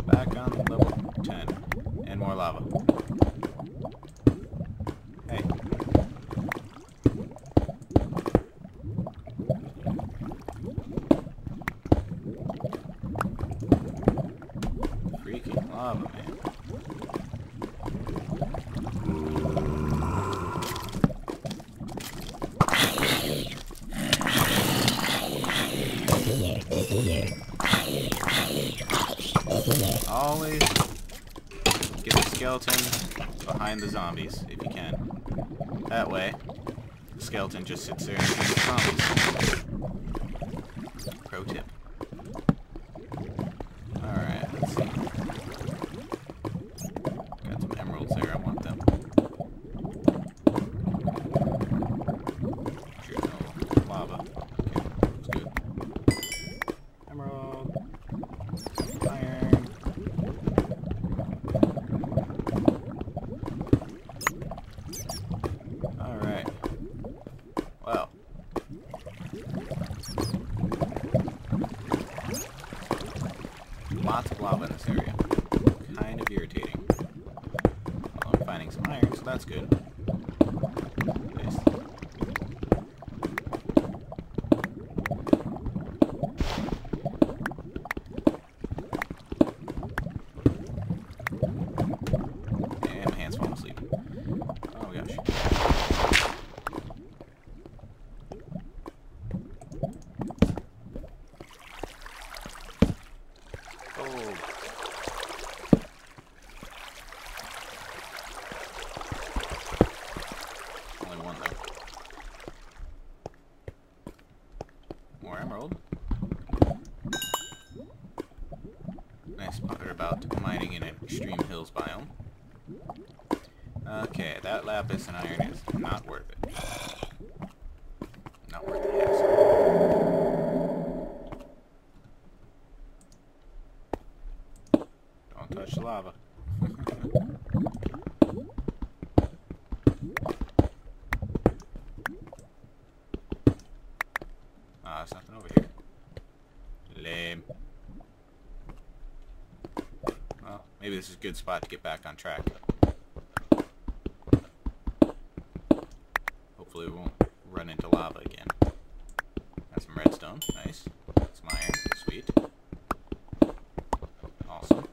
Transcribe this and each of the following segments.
Back on level 10. And more lava. Hey. Freaking lava, man. Always get the skeleton behind the zombies if you can. That way, the skeleton just sits there and shoots the zombies. Pro tip. Alright, let's see. Got some emeralds there, I want them. Sure, no lava. Okay, that's good. Emerald. Iron. Alright. Well. Lots of lava in this area. Kind of irritating. Well, I'm finding some iron, so that's good. Nice. And my hand's falling asleep. Oh my gosh. Oh. Only one though. More emerald. Nice spot about mining in an extreme hills biome. Okay, that lapis and iron is not worth it. Not worth the hassle. Don't touch the lava. Ah, there's nothing over here. Lame. Well, maybe this is a good spot to get back on track. Hopefully we won't run into lava again. Got some redstone. Nice. Some iron. Sweet. Awesome.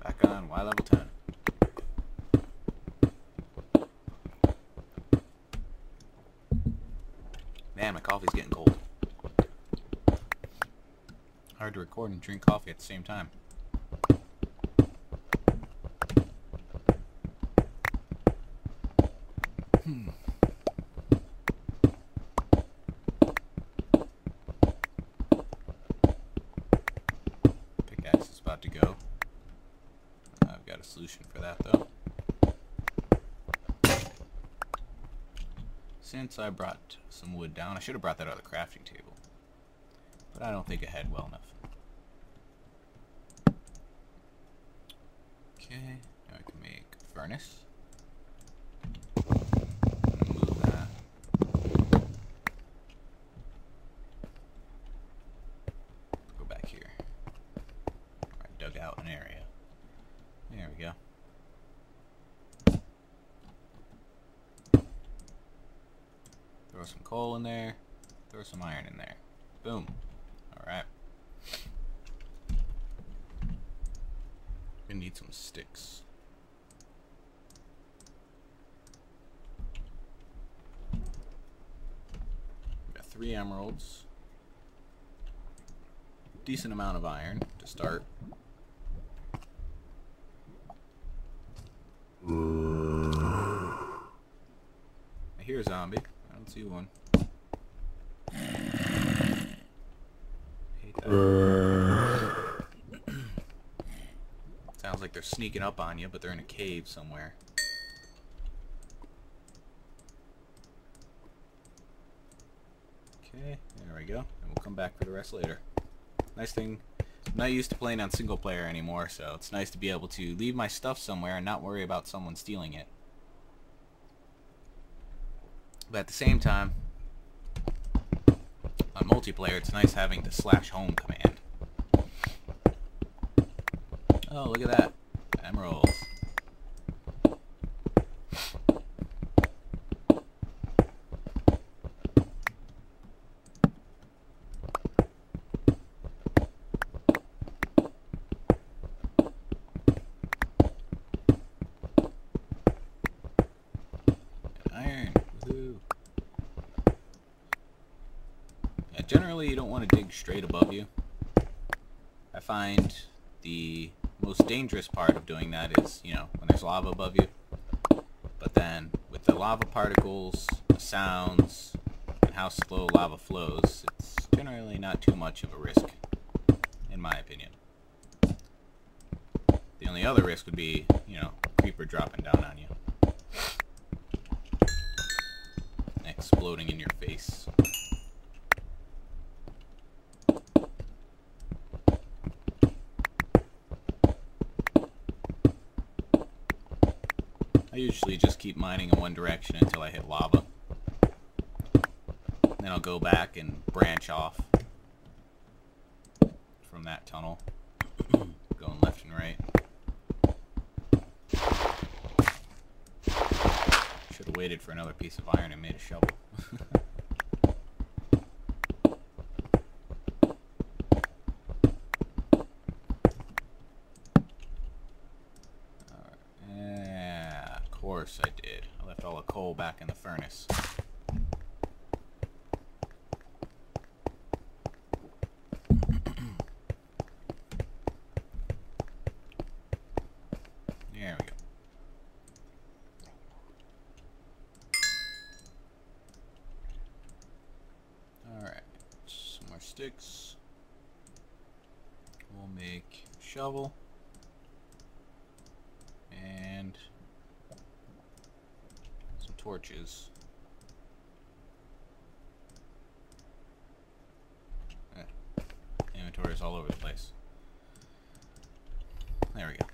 Back on Y level 10. Man, my coffee's getting cold. Hard to record and drink coffee at the same time. Pickaxe is about to go. I've got a solution for that though. Since I brought some wood down, I should have brought that other crafting table. But I don't think it had well enough. Okay, now I can make a furnace. Move that. Go back here. I dug out an area. There we go. Throw some coal in there. Throw some iron in there. Boom. Alright. We need some sticks. Got 3 emeralds. Decent amount of iron to start. hear a zombie. I don't see one. Hate that. Sounds like they're sneaking up on you, but they're in a cave somewhere. Okay, there we go. And we'll come back for the rest later. Nice thing, I'm not used to playing on single player anymore, so it's nice to be able to leave my stuff somewhere and not worry about someone stealing it. But at the same time, on multiplayer, it's nice having the /home command. Oh, look at that. Emeralds. Iron. Woohoo. Yeah, generally you don't want to dig straight above you. I find the most dangerous part of doing that is, you know, when there's lava above you. But then, with the lava particles, the sounds, and how slow lava flows, it's generally not too much of a risk, in my opinion. The only other risk would be, you know, a creeper dropping down on you. Exploding in your face. I usually just keep mining in one direction until I hit lava. Then I'll go back and branch off from that tunnel, going left and right. Should have waited for another piece of iron and made a shovel. Of course I did. I left all the coal back in the furnace. There we go. Alright, some more sticks. We'll make a shovel. And some torches. Inventory is all over the place. There we go.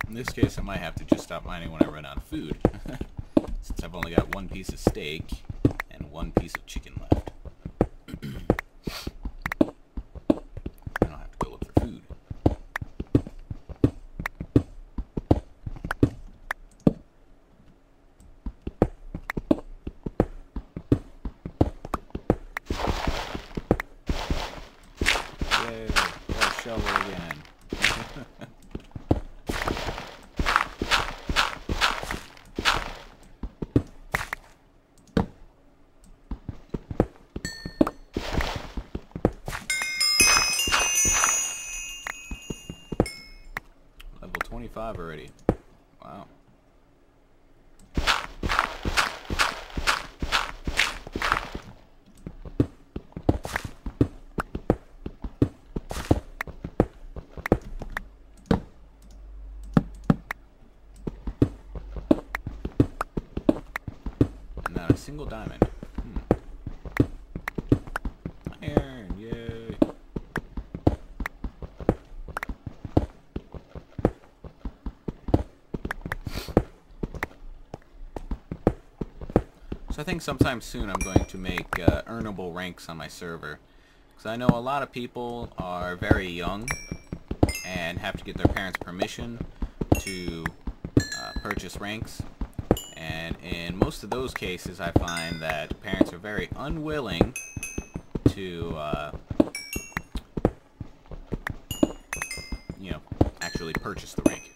In this case, I might have to just stop mining when I run out of food. Since I've only got one piece of steak and one piece of chicken left. I don't have to go look for food. Yay, got a shovel again. Level 25 already. Wow. And not a single diamond. Iron, yay. So I think sometime soon I'm going to make earnable ranks on my server. Because I know a lot of people are very young and have to get their parents' permission to purchase ranks. And in most of those cases I find that parents are very unwilling to, you know, actually purchase the rank.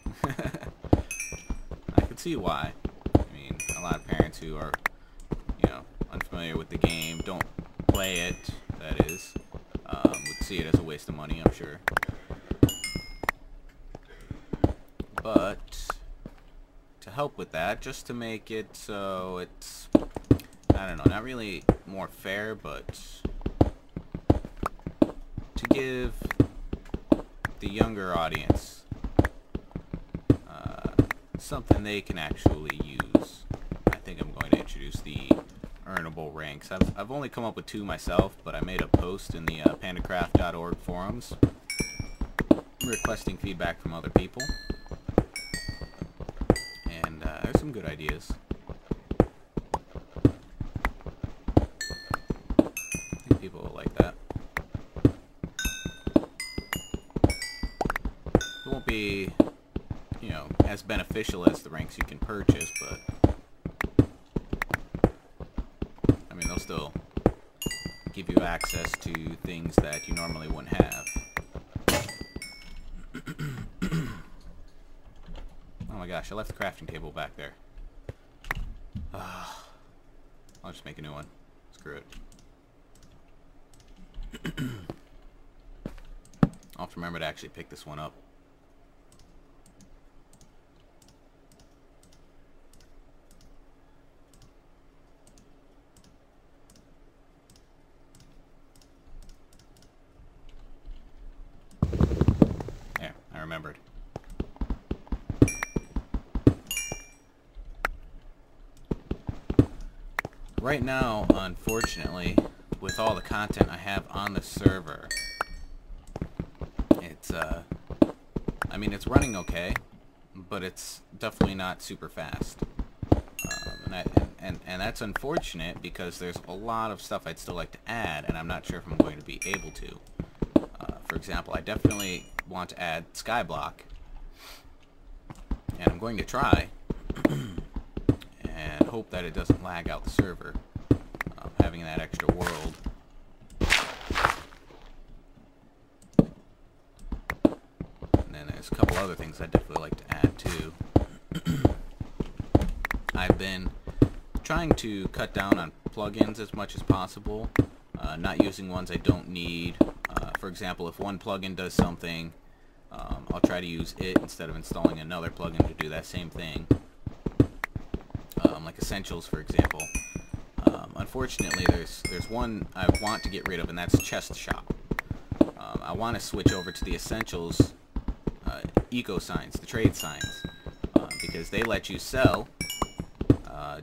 I can see why. I mean, a lot of parents who are, you know, unfamiliar with the game don't play it, that is, would see it as a waste of money, I'm sure. But to help with that, just to make it so it's, I don't know, not really more fair, but to give the younger audience something they can actually use, I think I'm going to introduce the earnable ranks. I've only come up with 2 myself, but I made a post in the PandaCraft.org forums requesting feedback from other people, and there's some good ideas. I think people will like that. It won't be, you know, as beneficial as the ranks you can purchase, but I mean, they'll still give you access to things that you normally wouldn't have. Oh my gosh, I left the crafting table back there. I'll just make a new one. Screw it. I'll have to remember to actually pick this one up. There, I remembered. Right now, unfortunately, with all the content I have on the server, it's, I mean, it's running okay, but it's definitely not super fast. And that's unfortunate because there's a lot of stuff I'd still like to add, and I'm not sure if I'm going to be able to. For example, I definitely want to add Skyblock, and I'm going to try, and hope that it doesn't lag out the server, having that extra world. And then there's a couple other things I'd definitely like to add too. I've been trying to cut down on plugins as much as possible, not using ones I don't need. For example, if one plugin does something, I'll try to use it instead of installing another plugin to do that same thing. Like Essentials, for example. Unfortunately, there's one I want to get rid of, and that's Chest Shop. I want to switch over to the Essentials eco signs, the trade signs, because they let you sell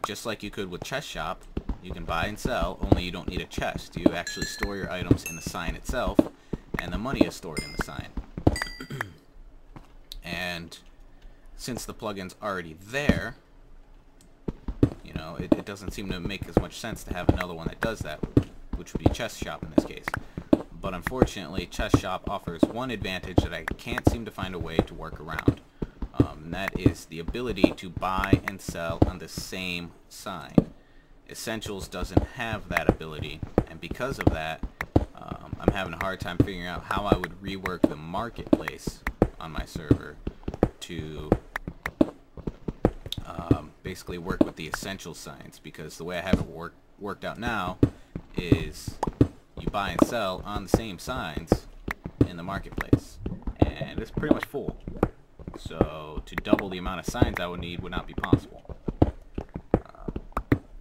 just like you could with Chest Shop. You can buy and sell, only you don't need a chest. You actually store your items in the sign itself, and the money is stored in the sign. And since the plugin's already there, you know, it doesn't seem to make as much sense to have another one that does that, which would be Chest Shop in this case. But unfortunately, Chest Shop offers one advantage that I can't seem to find a way to work around. And that is the ability to buy and sell on the same sign. Essentials doesn't have that ability, and because of that, I'm having a hard time figuring out how I would rework the marketplace on my server to basically work with the essential signs, because the way I have it worked out now is you buy and sell on the same signs in the marketplace, and it's pretty much full. So to double the amount of signs I would need would not be possible.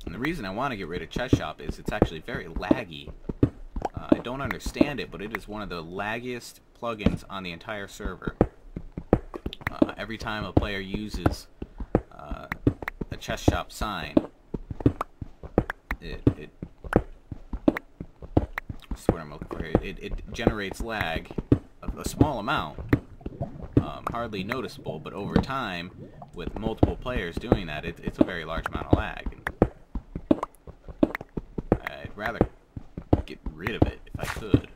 And the reason I want to get rid of Chest Shop is it's actually very laggy. I don't understand it, but it is one of the laggiest plugins on the entire server. Every time a player uses a Chest Shop sign, that's what I'm looking for here. It generates lag of a small amount, hardly noticeable, but over time, with multiple players doing that, it's a very large amount of lag. I'd rather get rid of it if I could.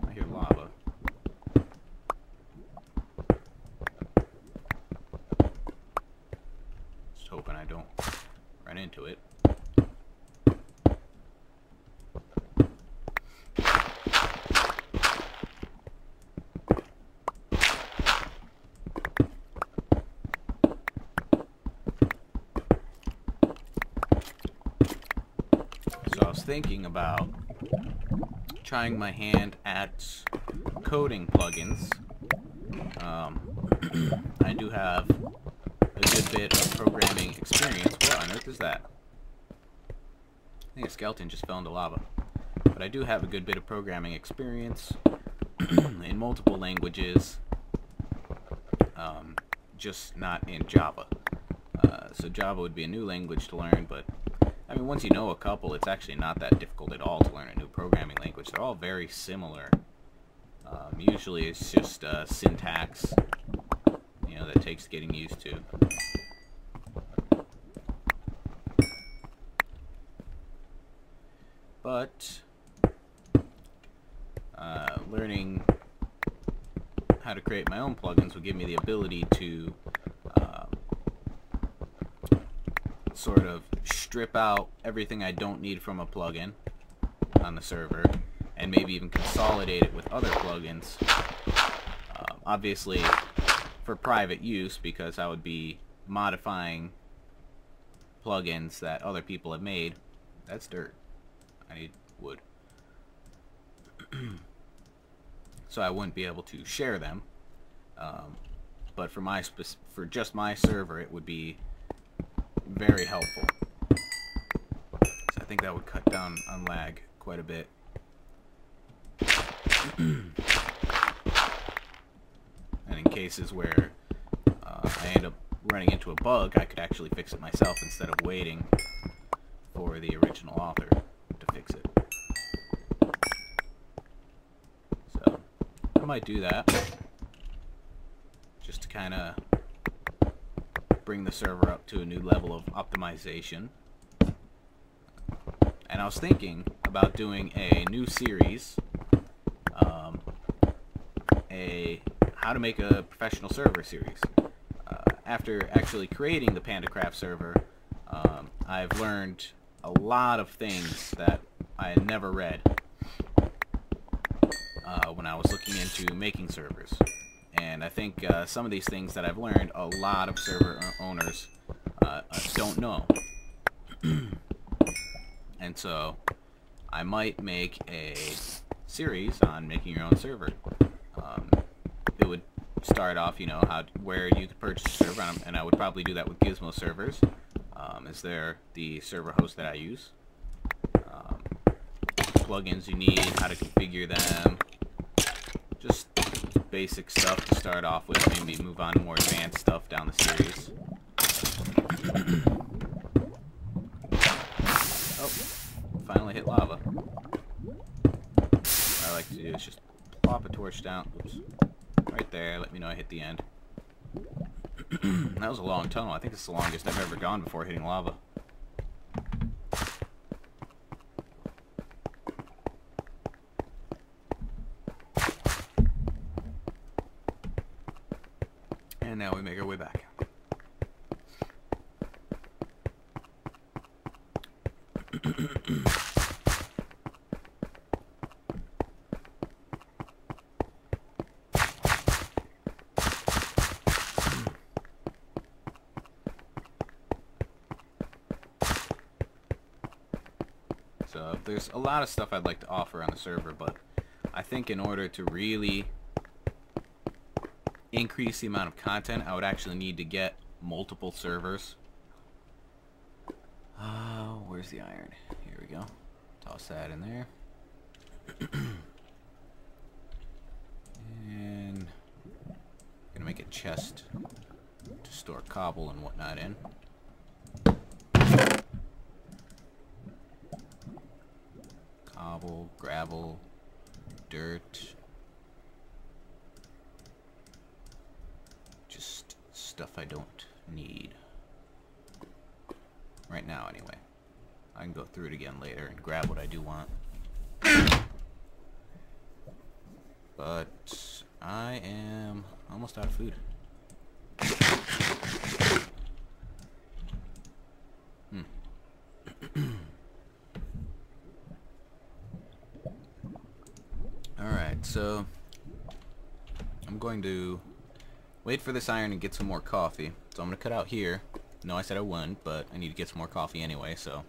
I hear lava. Just hoping I don't run into it. was thinking about trying my hand at coding plugins. I do have a good bit of programming experience. What on earth is that? I think a skeleton just fell into lava. But I do have a good bit of programming experience in multiple languages, just not in Java. So Java would be a new language to learn, but I mean, once you know a couple, it's actually not that difficult at all to learn a new programming language. They're all very similar. Usually it's just syntax, you know, that takes getting used to. But learning how to create my own plugins will give me the ability to sort of strip out everything I don't need from a plugin on the server, and maybe even consolidate it with other plugins. Obviously for private use, because I would be modifying plugins that other people have made. That's dirt. I need wood. So I wouldn't be able to share them. But for just my server, it would be very helpful. So I think that would cut down on lag quite a bit. And in cases where I end up running into a bug, I could actually fix it myself instead of waiting for the original author to fix it. So I might do that, just to kind of bring the server up to a new level of optimization. And I was thinking about doing a new series, a how to make a professional server series. After actually creating the PandaCraft server, I've learned a lot of things that I had never read when I was looking into making servers. And I think some of these things that I've learned, a lot of server owners don't know. And so I might make a series on making your own server. It would start off, you know, where you could purchase a server, and I would probably do that with Gizmo servers, as they're the server host that I use. Plugins you need, how to configure them, just basic stuff to start off with, maybe move on to more advanced stuff down the series. Oh, finally hit lava. What I like to do is just plop a torch down. Oops. Right there, let me know I hit the end. That was a long tunnel. I think it's the longest I've ever gone before hitting lava. And now we make our way back. So there's a lot of stuff I'd like to offer on the server, but I think in order to really increase the amount of content, I would actually need to get multiple servers. Where's the iron? Here we go. Toss that in there. And I'm gonna make a chest to store cobble and whatnot in. Cobble, gravel, dirt. Just stuff I don't need. Right now, anyway. I can go through it again later and grab what I do want. But I am almost out of food. Alright, so I'm going to wait for this iron and get some more coffee. So I'm going to cut out here. No, I said I wouldn't, but I need to get some more coffee anyway, so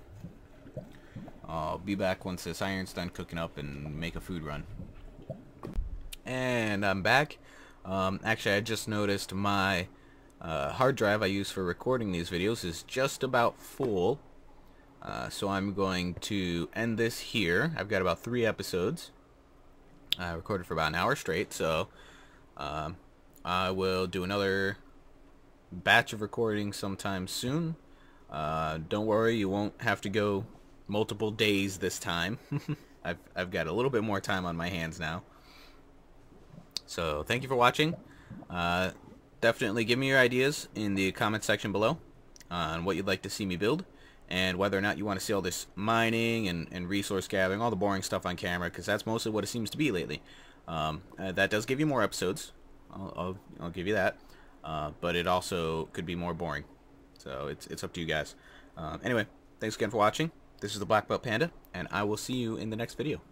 I'll be back once this iron's done cooking up and make a food run. And I'm back. Actually, I just noticed my hard drive I use for recording these videos is just about full. So I'm going to end this here. I've got about 3 episodes. I recorded for about an hour straight, so I will do another batch of recording sometime soon. Don't worry, you won't have to go multiple days this time. I've got a little bit more time on my hands now. So thank you for watching. Definitely give me your ideas in the comment section below on what you'd like to see me build, and whether or not you want to see all this mining and resource gathering, all the boring stuff on camera, because that's mostly what it seems to be lately. That does give you more episodes. I'll give you that. But it also could be more boring. So it's up to you guys. Anyway, thanks again for watching. This is the Black Belt Panda, and I will see you in the next video.